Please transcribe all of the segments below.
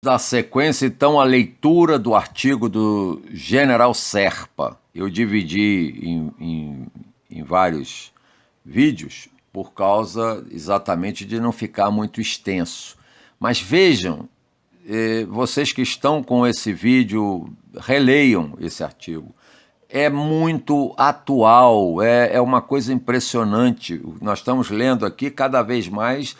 dar sequência, então, à leitura do artigo do General Serpa. Eu dividi em vários vídeos por causa exatamente de não ficar muito extenso. Mas vejam, vocês que estão com esse vídeo, releiam esse artigo. É muito atual, é uma coisa impressionante. Nós estamos lendo aqui cada vez mais.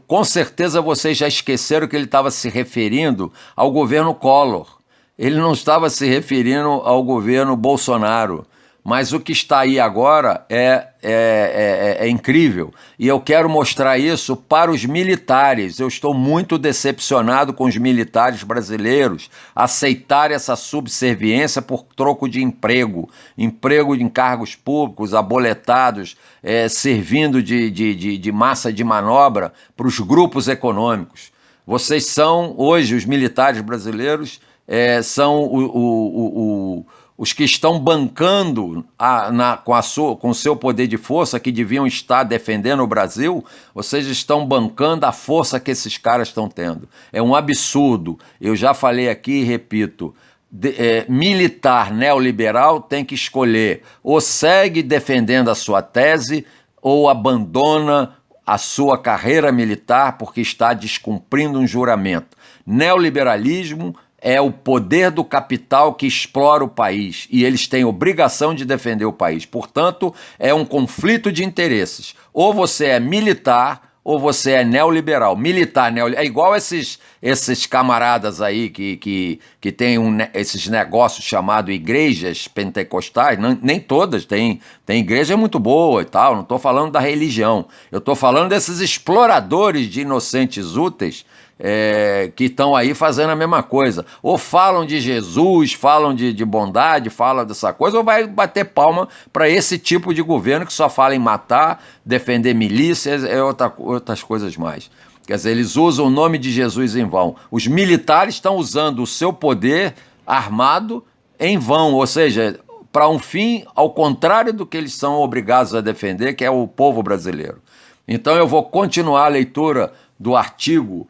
Com certeza vocês já esqueceram que ele estava se referindo ao governo Collor. Ele não estava se referindo ao governo Bolsonaro. Mas o que está aí agora é incrível. E eu quero mostrar isso para os militares. Eu estou muito decepcionado com os militares brasileiros aceitarem essa subserviência por troco de emprego. Emprego em cargos públicos, aboletados, servindo de massa de manobra para os grupos econômicos. Vocês são, hoje, os militares brasileiros, são os que estão bancando com o seu poder de força, que deviam estar defendendo o Brasil, vocês estão bancando a força que esses caras estão tendo. É um absurdo. Eu já falei aqui e repito, militar neoliberal tem que escolher ou segue defendendo a sua tese ou abandona a sua carreira militar porque está descumprindo um juramento. Neoliberalismo é o poder do capital que explora o país e eles têm obrigação de defender o país. Portanto, é um conflito de interesses. Ou você é militar ou você é neoliberal. Militar, neoliberal. É igual esses camaradas aí que têm esses negócios chamados igrejas pentecostais. Nem todas, tem igreja muito boa e tal, não estou falando da religião. Eu estou falando desses exploradores de inocentes úteis que estão aí fazendo a mesma coisa. Ou falam de Jesus, falam de bondade, falam dessa coisa, ou vai bater palma para esse tipo de governo que só fala em matar, defender milícias e outras coisas mais. Quer dizer, eles usam o nome de Jesus em vão. Os militares estão usando o seu poder armado em vão, ou seja, para um fim ao contrário do que eles são obrigados a defender, que é o povo brasileiro. Então eu vou continuar a leitura do artigo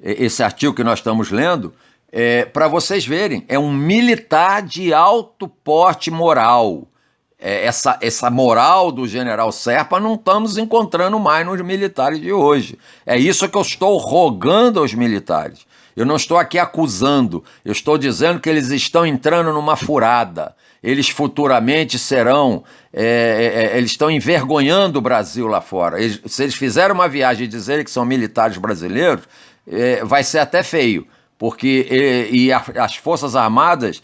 esse artigo que nós estamos lendo, para vocês verem, é um militar de alto porte moral. Essa moral do general Serpa não estamos encontrando mais nos militares de hoje. É isso que eu estou rogando aos militares. Eu não estou aqui acusando, eu estou dizendo que eles estão entrando numa furada. Eles futuramente serão, eles estão envergonhando o Brasil lá fora. Se eles fizerem uma viagem e dizerem que são militares brasileiros, vai ser até feio, porque as Forças Armadas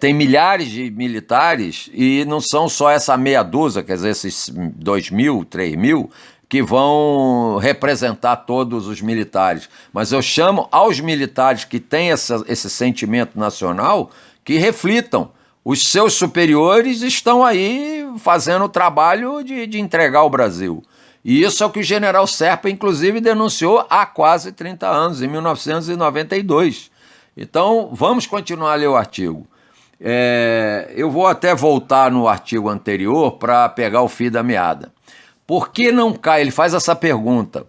têm milhares de militares e não são só essa meia dúzia, quer dizer, esses 2.000, 3.000, que vão representar todos os militares. Mas eu chamo aos militares que têm esse sentimento nacional que reflitam. Os seus superiores estão aí fazendo o trabalho de entregar o Brasil. E isso é o que o general Serpa, inclusive, denunciou há quase 30 anos, em 1992. Então, vamos continuar a ler o artigo. Eu vou até voltar no artigo anterior para pegar o fio da meada. Por que não cai? Ele faz essa pergunta.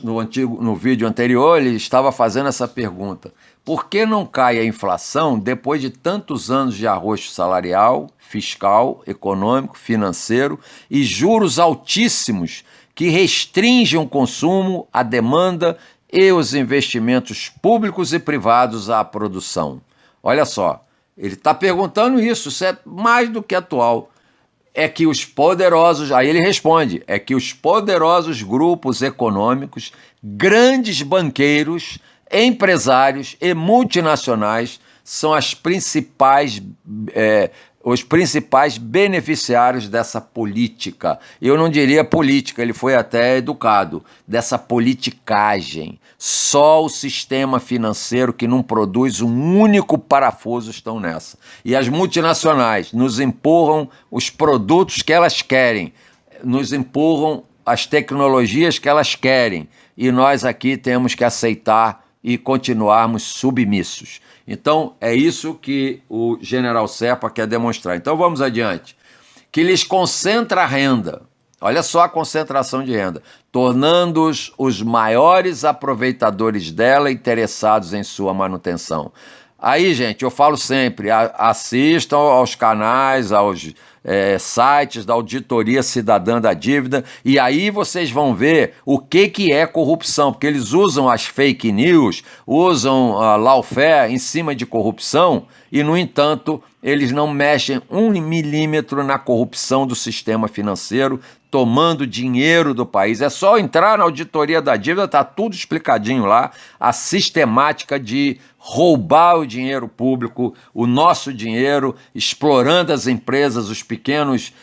No vídeo anterior, ele estava fazendo essa pergunta. Por que não cai a inflação depois de tantos anos de arroxo salarial, fiscal, econômico, financeiro e juros altíssimos que restringem o consumo, a demanda e os investimentos públicos e privados à produção? Olha só, ele está perguntando isso é mais do que atual. É que os poderosos, aí ele responde, é que os poderosos grupos econômicos, grandes banqueiros, empresários e multinacionais são os principais beneficiários dessa política. Eu não diria política, ele foi até educado, dessa politicagem. Só o sistema financeiro que não produz um único parafuso estão nessa. E as multinacionais nos empurram os produtos que elas querem, nos empurram as tecnologias que elas querem, e nós aqui temos que aceitar e continuarmos submissos. Então, é isso que o general Serpa quer demonstrar. Então, vamos adiante. Que lhes concentra a renda. Olha só a concentração de renda, tornando-os os maiores aproveitadores dela, interessados em sua manutenção. Aí, gente, eu falo sempre, assistam aos canais, aos sites da Auditoria Cidadã da Dívida, e aí vocês vão ver o que é corrupção, porque eles usam as fake news, usam a lawfare em cima de corrupção, e, no entanto, eles não mexem 1 milímetro na corrupção do sistema financeiro, tomando dinheiro do país. É só entrar na Auditoria da Dívida, está tudo explicadinho lá, a sistemática de roubar o dinheiro público, o nosso dinheiro, explorando as empresas, os pequenos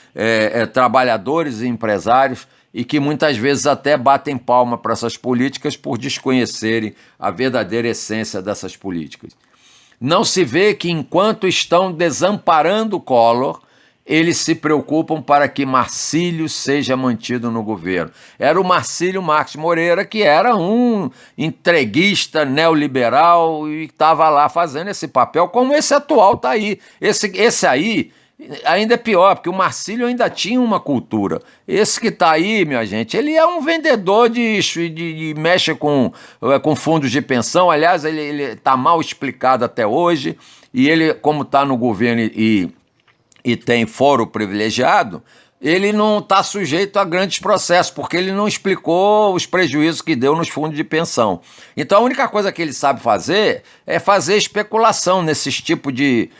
trabalhadores e empresários, e que muitas vezes até batem palma para essas políticas por desconhecerem a verdadeira essência dessas políticas. Não se vê que, enquanto estão desamparando o Collor, eles se preocupam para que Marcílio seja mantido no governo. Era o Marcílio Marques Moreira, que era um entreguista neoliberal e estava lá fazendo esse papel, como esse atual está aí. Esse aí ainda é pior, porque o Marcílio ainda tinha uma cultura. Esse que está aí, minha gente, ele é um vendedor de mexe com fundos de pensão. Aliás, ele está mal explicado até hoje, e ele, como está no governo e tem foro privilegiado, ele não está sujeito a grandes processos, porque ele não explicou os prejuízos que deu nos fundos de pensão. Então a única coisa que ele sabe fazer é fazer especulação nesses tipos de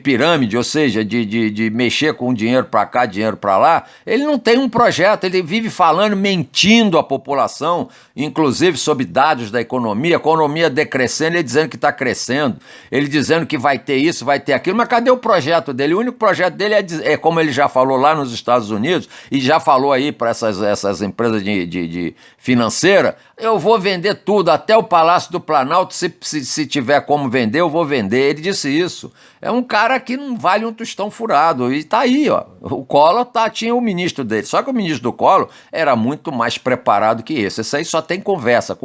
pirâmide, ou seja, de mexer com dinheiro para cá, dinheiro para lá. Ele não tem um projeto, ele vive falando, mentindo à população, inclusive sobre dados da economia, a economia decrescendo, ele dizendo que está crescendo, ele dizendo que vai ter isso, vai ter aquilo, mas cadê o projeto dele? O único projeto dele é como ele já falou lá nos Estados Unidos, e já falou aí para essas empresas de financeira: eu vou vender tudo, até o Palácio do Planalto, se tiver como vender, eu vou vender. Ele disse isso. É um cara que não vale um tostão furado, e tá aí, ó. O Collor tinha o ministro dele, só que o ministro do Collor era muito mais preparado que esse. Esse aí só tem conversa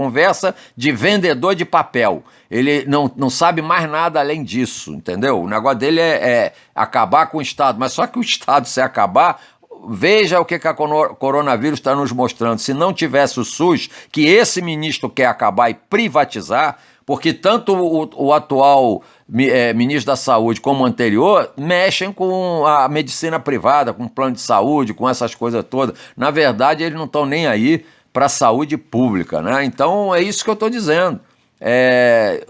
de vendedor de papel. Ele não sabe mais nada além disso, entendeu? O negócio dele é acabar com o Estado, mas só que o Estado, se acabar, veja o que a coronavírus está nos mostrando. Se não tivesse o SUS, que esse ministro quer acabar e privatizar, porque tanto o atual ministro da Saúde como o anterior mexem com a medicina privada, com o plano de saúde, com essas coisas todas. Na verdade, eles não estão nem aí para a saúde pública, né? Então é isso que eu estou dizendo.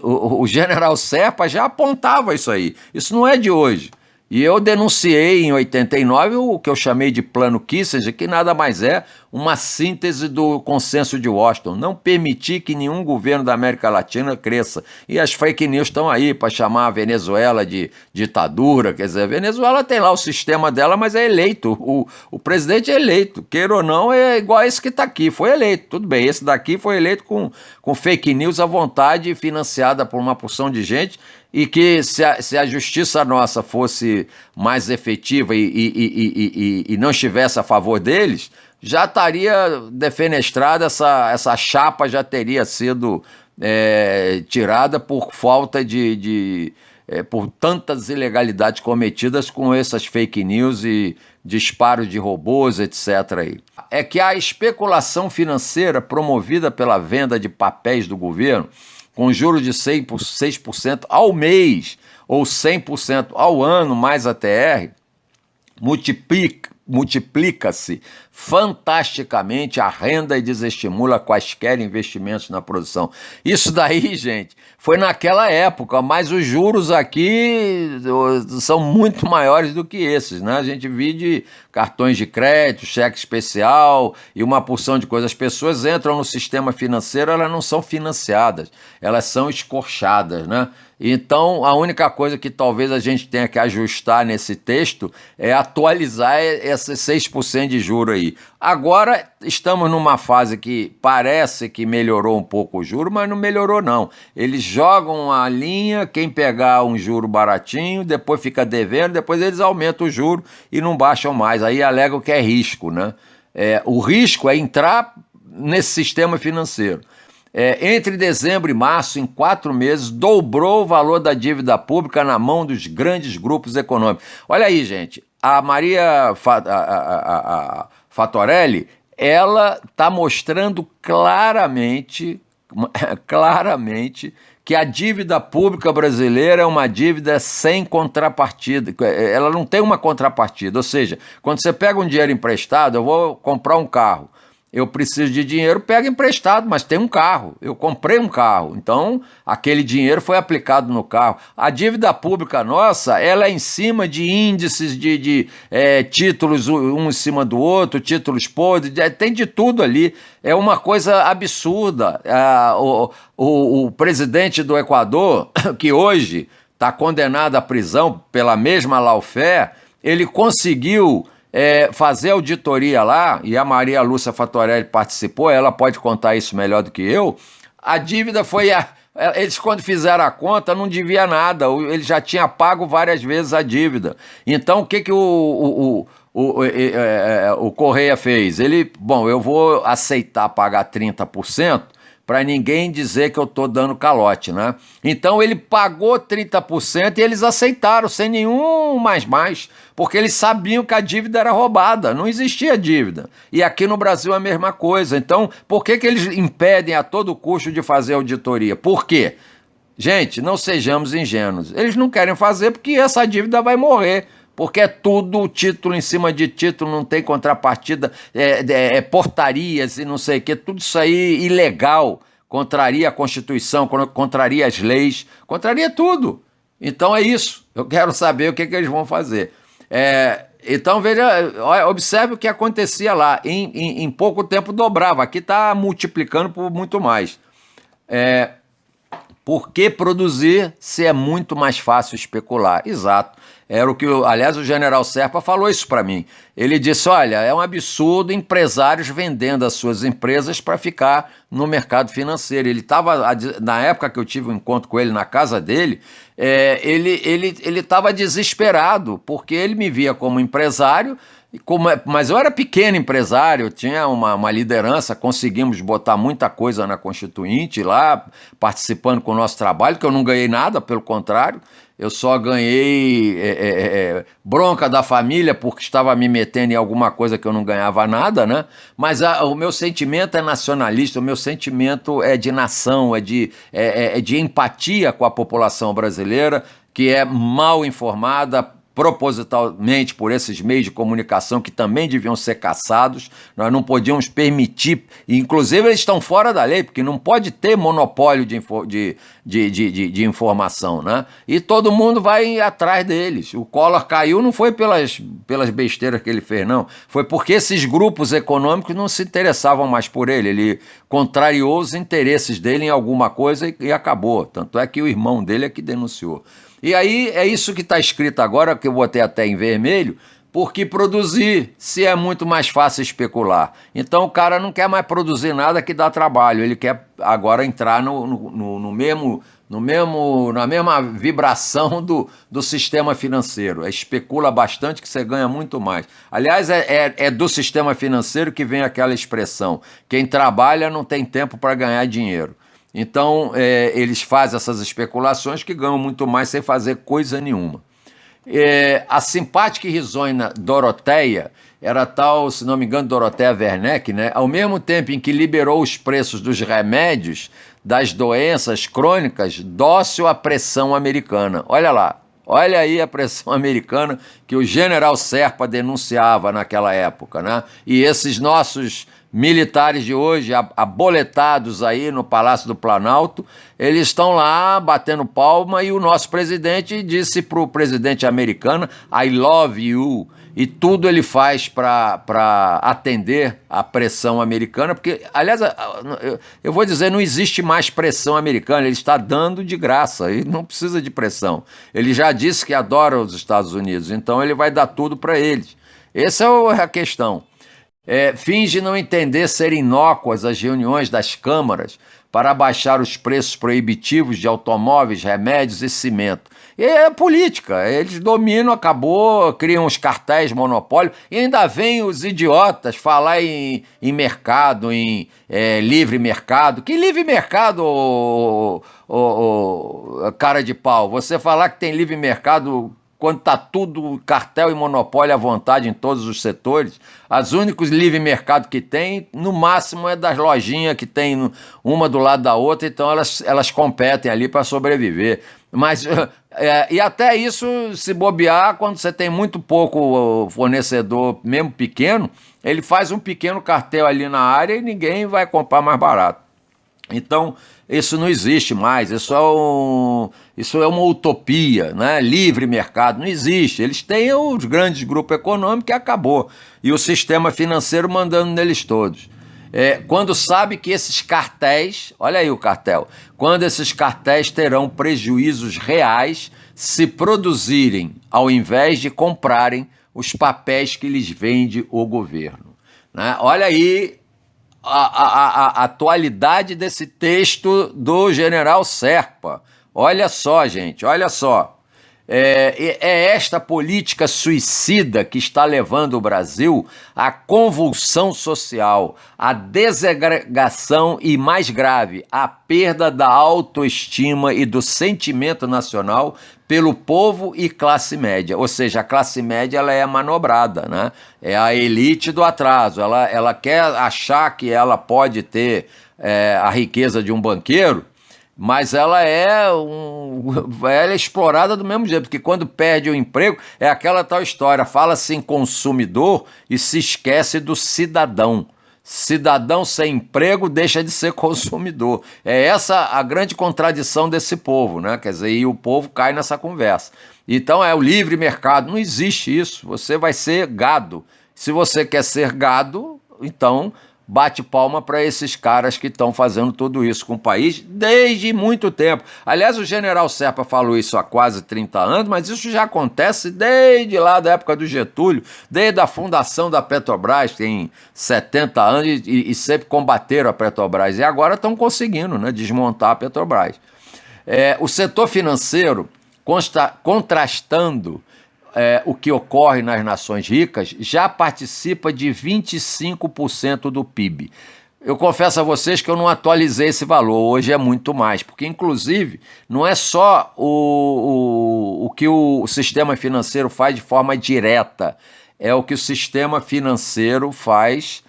O general Serpa já apontava isso aí. Isso não é de hoje. E eu denunciei em 89 o que eu chamei de Plano Kissinger, que nada mais é uma síntese do consenso de Washington: não permitir que nenhum governo da América Latina cresça. E as fake news estão aí para chamar a Venezuela de ditadura. Quer dizer, a Venezuela tem lá o sistema dela, mas é eleito. O presidente é eleito, queira ou não, é igual a esse que está aqui, foi eleito. Tudo bem, esse daqui foi eleito com fake news à vontade, financiada por uma porção de gente, e que se a justiça nossa fosse mais efetiva e não estivesse a favor deles, já estaria defenestrada, essa chapa já teria sido tirada por falta por tantas ilegalidades cometidas com essas fake news e disparos de robôs, etc. aí. É que a especulação financeira promovida pela venda de papéis do governo, com juros de 6% ao mês ou 100% ao ano, mais a TR, multiplica-se fantasticamente a renda e desestimula quaisquer investimentos na produção. Isso daí, gente, foi naquela época, mas os juros aqui são muito maiores do que esses, né? A gente vive cartões de crédito, cheque especial e uma porção de coisas. As pessoas entram no sistema financeiro, elas não são financiadas, elas são escorchadas, né? Então, a única coisa que talvez a gente tenha que ajustar nesse texto é atualizar esses 6% de juros aí. Agora, estamos numa fase que parece que melhorou um pouco o juro, mas não melhorou não. Eles jogam a linha, quem pegar um juro baratinho, depois fica devendo, depois eles aumentam o juro e não baixam mais. Aí alegam que é risco, né? O risco é entrar nesse sistema financeiro. Entre dezembro e março, em 4 meses, dobrou o valor da dívida pública na mão dos grandes grupos econômicos. Olha aí, gente, a Maria Fatorelli, ela está mostrando claramente, claramente, que a dívida pública brasileira é uma dívida sem contrapartida. Ela não tem uma contrapartida. Ou seja, quando você pega um dinheiro emprestado, eu vou comprar um carro. Eu preciso de dinheiro, pego emprestado, mas tem um carro. Eu comprei um carro. Então, aquele dinheiro foi aplicado no carro. A dívida pública nossa, ela é em cima de índices de títulos um em cima do outro, títulos podres, tem de tudo ali. É uma coisa absurda. O presidente do Equador, que hoje está condenado à prisão pela mesma lawfare, ele conseguiu fazer auditoria lá, e a Maria Lúcia Fatorelli participou, ela pode contar isso melhor do que eu. A dívida foi... Eles, quando fizeram a conta, não devia nada, ele já tinha pago várias vezes a dívida. Então, o que o Correia fez? Ele, bom, eu vou aceitar pagar 30%, para ninguém dizer que eu estou dando calote, né? Então ele pagou 30% e eles aceitaram, sem nenhum mais, porque eles sabiam que a dívida era roubada, não existia dívida. E aqui no Brasil é a mesma coisa. Então, por que eles impedem a todo custo de fazer auditoria? Por quê? Gente, não sejamos ingênuos. Eles não querem fazer porque essa dívida vai morrer. Porque é tudo título em cima de título, não tem contrapartida, portarias e não sei o que, tudo isso aí ilegal, contraria a Constituição, contraria as leis, contraria tudo. Então é isso, eu quero saber o que eles vão fazer. Então, veja, observe o que acontecia lá, em pouco tempo dobrava, aqui está multiplicando por muito mais. Por que produzir se é muito mais fácil especular? Exato. Era o que, aliás, o general Serpa falou isso para mim. Ele disse, olha, é um absurdo empresários vendendo as suas empresas para ficar no mercado financeiro. Ele estava, na época que eu tive um encontro com ele na casa dele, ele estava desesperado, porque ele me via como empresário, mas eu era pequeno empresário, eu tinha uma liderança, conseguimos botar muita coisa na Constituinte lá, participando com o nosso trabalho, que eu não ganhei nada, pelo contrário, eu só ganhei bronca da família porque estava me metendo em alguma coisa que eu não ganhava nada, né? Mas o meu sentimento é nacionalista, o meu sentimento é de nação, é de empatia com a população brasileira, que é mal informada, propositalmente por esses meios de comunicação que também deviam ser caçados. Nós não podíamos permitir, inclusive eles estão fora da lei, porque não pode ter monopólio de informação, né? E todo mundo vai atrás deles. O Collor caiu não foi pelas besteiras que ele fez, não. Foi porque esses grupos econômicos não se interessavam mais por ele. Ele contrariou os interesses dele em alguma coisa e acabou. Tanto é que o irmão dele é que denunciou. E aí é isso que está escrito agora, que eu botei até em vermelho, porque produzir, se é muito mais fácil especular. Então o cara não quer mais produzir nada que dá trabalho, ele quer agora entrar na mesma vibração do sistema financeiro. Especula bastante que você ganha muito mais. Aliás, é do sistema financeiro que vem aquela expressão, quem trabalha não tem tempo para ganhar dinheiro. Então, eles fazem essas especulações que ganham muito mais sem fazer coisa nenhuma. A simpática e risonha Doroteia, era tal, se não me engano, Doroteia Werneck, né? Ao mesmo tempo em que liberou os preços dos remédios, das doenças crônicas, dócil à pressão americana. Olha lá, olha aí a pressão americana que o general Serpa denunciava naquela época, né? E esses nossos militares de hoje, aboletados aí no Palácio do Planalto, eles estão lá batendo palma e o nosso presidente disse para o presidente americano, I love you, e tudo ele faz para atender a pressão americana, porque, aliás, eu vou dizer, não existe mais pressão americana, ele está dando de graça, e não precisa de pressão. Ele já disse que adora os Estados Unidos, então ele vai dar tudo para eles. Essa é a questão. Finge não entender ser inócuas as reuniões das câmaras para abaixar os preços proibitivos de automóveis, remédios e cimento. E é política, eles dominam, acabou, criam os cartéis, monopólio, e ainda vêm os idiotas falar em mercado, em livre mercado. Que livre mercado, cara de pau? Você falar que tem livre mercado quando está tudo cartel e monopólio à vontade em todos os setores, os únicos livre mercado que tem, no máximo, é das lojinhas que tem uma do lado da outra, então elas competem ali para sobreviver. Mas, e até isso, se bobear, quando você tem muito pouco fornecedor, mesmo pequeno, ele faz um pequeno cartel ali na área e ninguém vai comprar mais barato. Então, isso não existe mais, isso é uma utopia, né? Livre mercado, não existe. Eles têm os grandes grupos econômicos e acabou. E o sistema financeiro mandando neles todos. Quando sabe que esses cartéis, olha aí o cartel, quando esses cartéis terão prejuízos reais se produzirem, ao invés de comprarem os papéis que lhes vende o governo. Né? Olha aí a atualidade desse texto do general Serpa. Olha só, gente, olha só. É esta política suicida que está levando o Brasil à convulsão social, à desagregação e, mais grave, à perda da autoestima e do sentimento nacional pelo povo e classe média. Ou seja, a classe média ela é manobrada, né? É a elite do atraso. Ela quer achar que ela pode ter a riqueza de um banqueiro, mas ela é explorada do mesmo jeito, porque quando perde o emprego, é aquela tal história, fala-se em consumidor e se esquece do cidadão. Cidadão sem emprego deixa de ser consumidor. É essa a grande contradição desse povo, né? Quer dizer, e o povo cai nessa conversa. Então é o livre mercado, não existe isso, você vai ser gado. Se você quer ser gado, então bate palma para esses caras que estão fazendo tudo isso com o país desde muito tempo. Aliás, o general Serpa falou isso há quase 30 anos, mas isso já acontece desde lá da época do Getúlio, desde a fundação da Petrobras, tem 70 anos, e sempre combateram a Petrobras, e agora estão conseguindo, né, desmontar a Petrobras. O setor financeiro, contrastando o que ocorre nas nações ricas, já participa de 25% do PIB. Eu confesso a vocês que eu não atualizei esse valor, hoje é muito mais, porque inclusive não é só o que o sistema financeiro faz de forma direta, é o que o sistema financeiro faz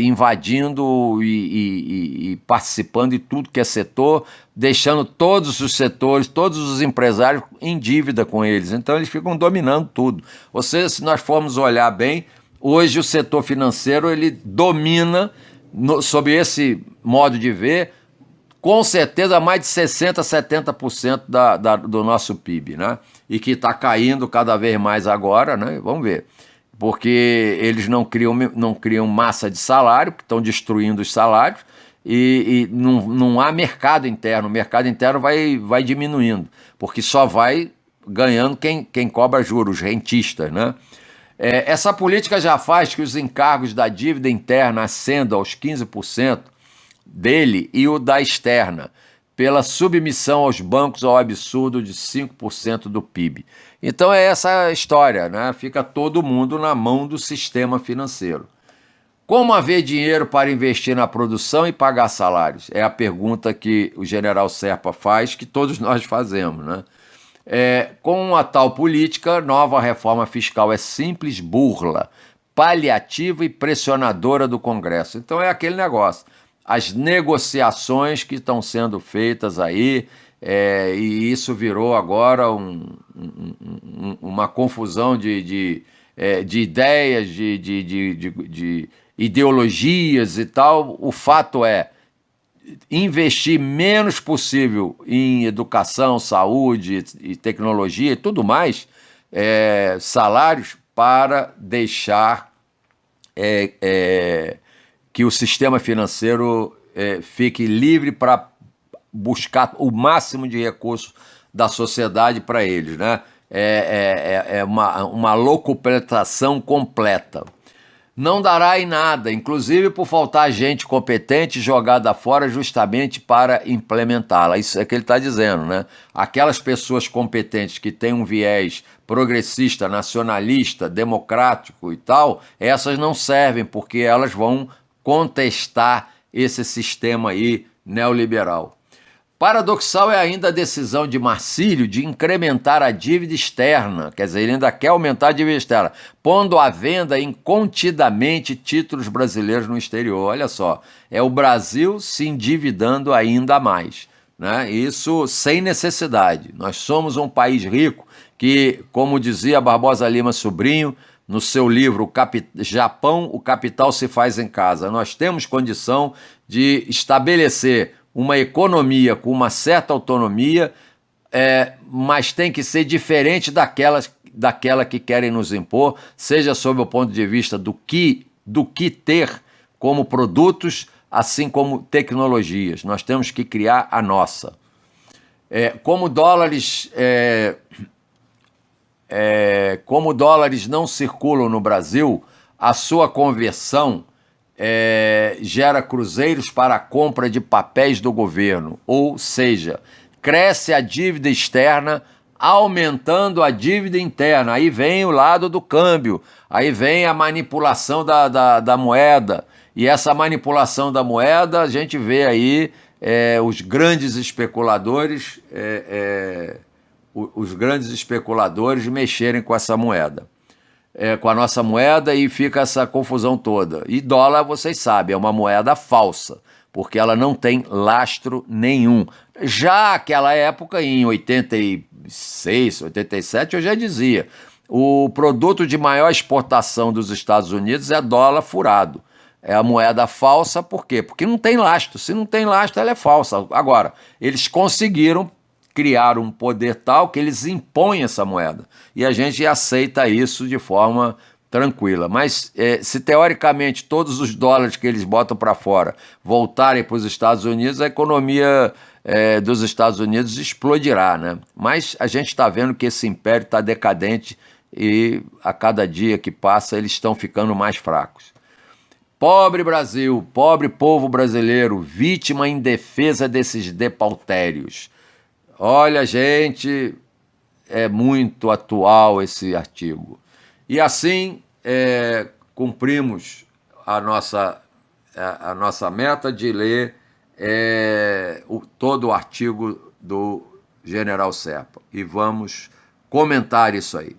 invadindo e participando de tudo que é setor, deixando todos os setores, todos os empresários em dívida com eles. Então eles ficam dominando tudo. Ou seja, se nós formos olhar bem, hoje o setor financeiro ele domina, sob esse modo de ver, com certeza mais de 60%, 70% do nosso PIB, né? E que está caindo cada vez mais agora, né? Vamos ver. Porque eles não criam massa de salário, que estão destruindo os salários, e não há mercado interno. O mercado interno vai diminuindo, porque só vai ganhando quem cobra juros, os rentistas, né? Essa política já faz que os encargos da dívida interna ascendam aos 15% dele e o da externa, pela submissão aos bancos ao absurdo de 5% do PIB. Então é essa história, né? Fica todo mundo na mão do sistema financeiro. Como haver dinheiro para investir na produção e pagar salários? É a pergunta que o general Serpa faz, que todos nós fazemos, né? Com a tal política, nova reforma fiscal é simples burla, paliativa e pressionadora do Congresso. Então é aquele negócio. As negociações que estão sendo feitas aí, e isso virou agora uma confusão de ideias, de ideologias e tal. O fato é investir menos possível em educação, saúde e tecnologia e tudo mais, salários, para deixar que o sistema financeiro fique livre para buscar o máximo de recursos da sociedade para eles, né? Uma locupletação completa. Não dará em nada, inclusive por faltar gente competente jogada fora justamente para implementá-la. Isso é que ele está dizendo, né? Aquelas pessoas competentes que têm um viés progressista, nacionalista, democrático e tal, essas não servem, porque elas vão contestar esse sistema aí neoliberal. Paradoxal é ainda a decisão de Marcílio de incrementar a dívida externa, quer dizer, ele ainda quer aumentar a dívida externa, pondo à venda incontidamente títulos brasileiros no exterior. Olha só, é o Brasil se endividando ainda mais, né? Isso sem necessidade. Nós somos um país rico que, como dizia Barbosa Lima Sobrinho, no seu livro Japão, o capital se faz em casa. Nós temos condição de estabelecer uma economia com uma certa autonomia, mas tem que ser diferente daquela que querem nos impor, seja sob o ponto de vista do que ter como produtos, assim como tecnologias. Nós temos que criar a nossa. Como dólares não circulam no Brasil, a sua conversão gera cruzeiros para a compra de papéis do governo, ou seja, cresce a dívida externa, aumentando a dívida interna. Aí vem o lado do câmbio, aí vem a manipulação da moeda, e essa manipulação da moeda a gente vê aí os grandes especuladores mexerem com essa moeda. Com a nossa moeda, e fica essa confusão toda. E dólar, vocês sabem, é uma moeda falsa, porque ela não tem lastro nenhum. Já aquela época, em 86, 87, eu já dizia, o produto de maior exportação dos Estados Unidos é dólar furado. É a moeda falsa, por quê? Porque não tem lastro. Se não tem lastro, ela é falsa. Agora, eles conseguiram criar um poder tal que eles impõem essa moeda. E a gente aceita isso de forma tranquila. Mas se teoricamente todos os dólares que eles botam para fora voltarem para os Estados Unidos, a economia dos Estados Unidos explodirá, né? Mas a gente está vendo que esse império está decadente e a cada dia que passa eles estão ficando mais fracos. Pobre Brasil, pobre povo brasileiro, vítima indefesa desses depautérios. Olha, gente, é muito atual esse artigo. E assim cumprimos a nossa meta de ler todo o artigo do General Serpa. E vamos comentar isso aí.